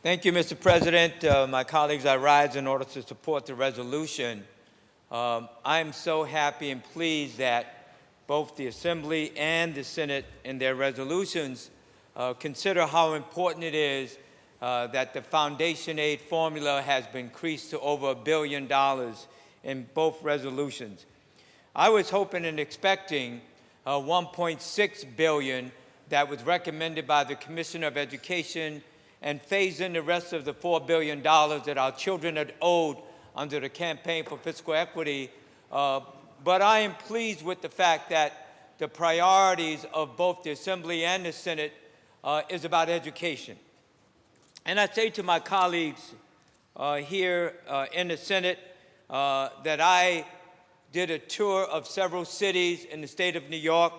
Thank you, Mr. President. My colleagues, I rise in order to support the resolution. I am so happy and pleased that both the Assembly and the Senate in their resolutions consider how important it is that the foundation aid formula has been increased to over $1 billion in both resolutions. I was hoping and expecting $1.6 billion that was recommended by the Commissioner of Education and phase in the rest of the $4 billion that our children had owed under the Campaign for Fiscal Equity. But I am pleased with the fact that the priorities of both the Assembly and the Senate is about education. And I say to my colleagues here in the Senate that I did a tour of several cities in the state of New York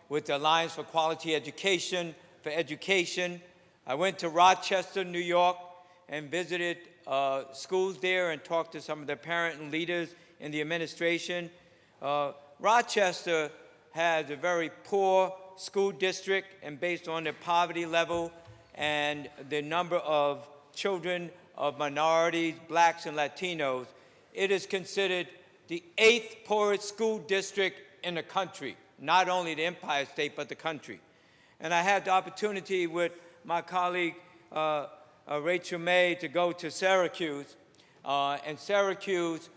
with the Alliance for Quality Education for Education. I went to Rochester, New York, and visited schools there and talked to some of the parent and leaders in the administration. Rochester has a very poor school district, and based on their poverty level and the number of children of minorities, blacks, and Latinos, it is considered the 8th poorest school district in the country, not only the Empire State, but the country. And I had the opportunity with my colleague Rachel May to go to Syracuse, and Syracuse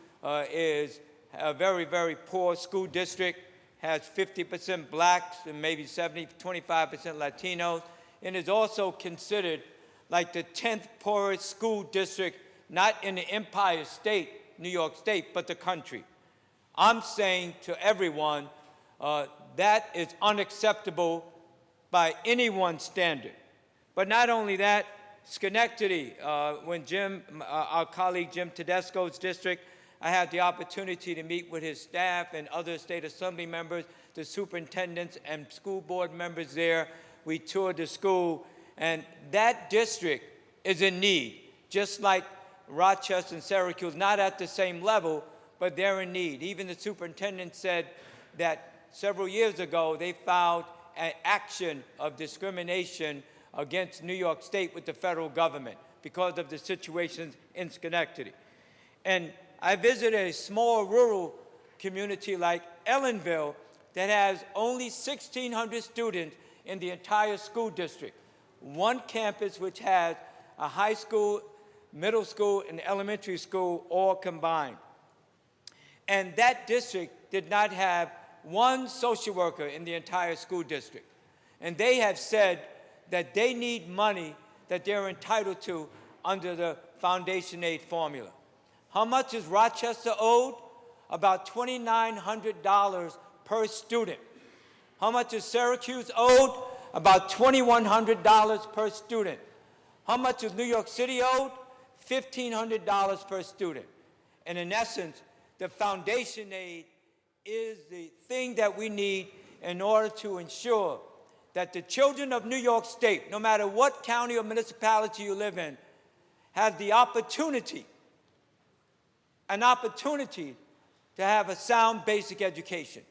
is a very, very poor school district, has 50% blacks and maybe 25% Latinos, and is also considered like the 10th poorest school district, not in the Empire State, New York State, but the country. I'm saying to everyone that is unacceptable by anyone's standard. But not only that, Schenectady, when our colleague Jim Tedesco's district, I had the opportunity to meet with his staff and other state assembly members, the superintendents and school board members there. We toured the school, and that district is in need, just like Rochester and Syracuse, not at the same level, but they're in need. Even the superintendent said that several years ago they filed an action of discrimination against New York State with the federal government because of the situations in Schenectady. And I visited a small rural community like Ellenville that has only 1,600 students in the entire school district. One campus which has a high school, middle school, and elementary school all combined. And that district did not have one social worker in the entire school district. And they have said that they need money that they're entitled to under the foundation aid formula. How much is Rochester owed? About $2,900 per student. How much is Syracuse owed? About $2,100 per student. How much is New York City owed? $1,500 per student. And in essence, the foundation aid is the thing that we need in order to ensure that the children of New York State, no matter what county or municipality you live in, have the opportunity, an opportunity to have a sound basic education.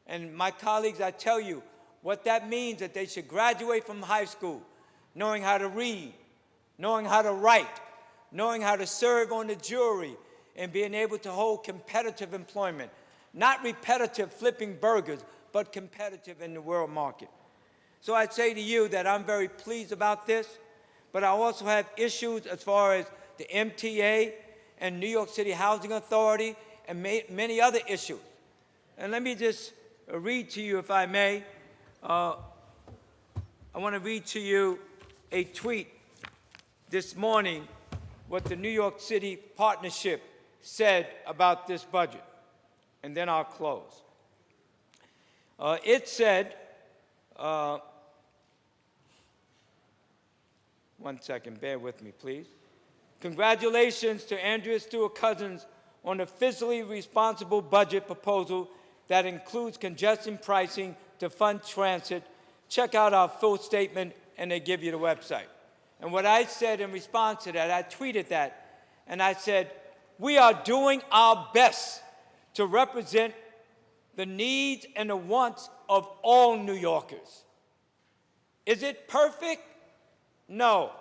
And my colleagues, I tell you, what that means that they should graduate from high school knowing how to read, knowing how to write, knowing how to serve on the jury, and being able to hold competitive employment. Not repetitive flipping burgers, but competitive in the world market. So I'd say to you that I'm very pleased about this, but I also have issues as far as the MTA and New York City Housing Authority and many other issues. And let me just read to you, if I may. I want to read to you a tweet this morning what the New York City Partnership said about this budget, and then I'll close. It said, one second, bear with me, please. Congratulations to Andrea Stewart-Cousins on a fiscally responsible budget proposal that includes congestion pricing to fund transit. Check out our full statement, and they give you the website. And what I said in response to that, I tweeted that, and I said, we are doing our best to represent the needs and the wants of all New Yorkers. Is it perfect? No.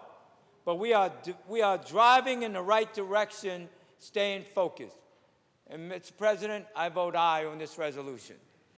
but we are driving in the right direction, staying focused. And Mr. President, I vote aye on this resolution.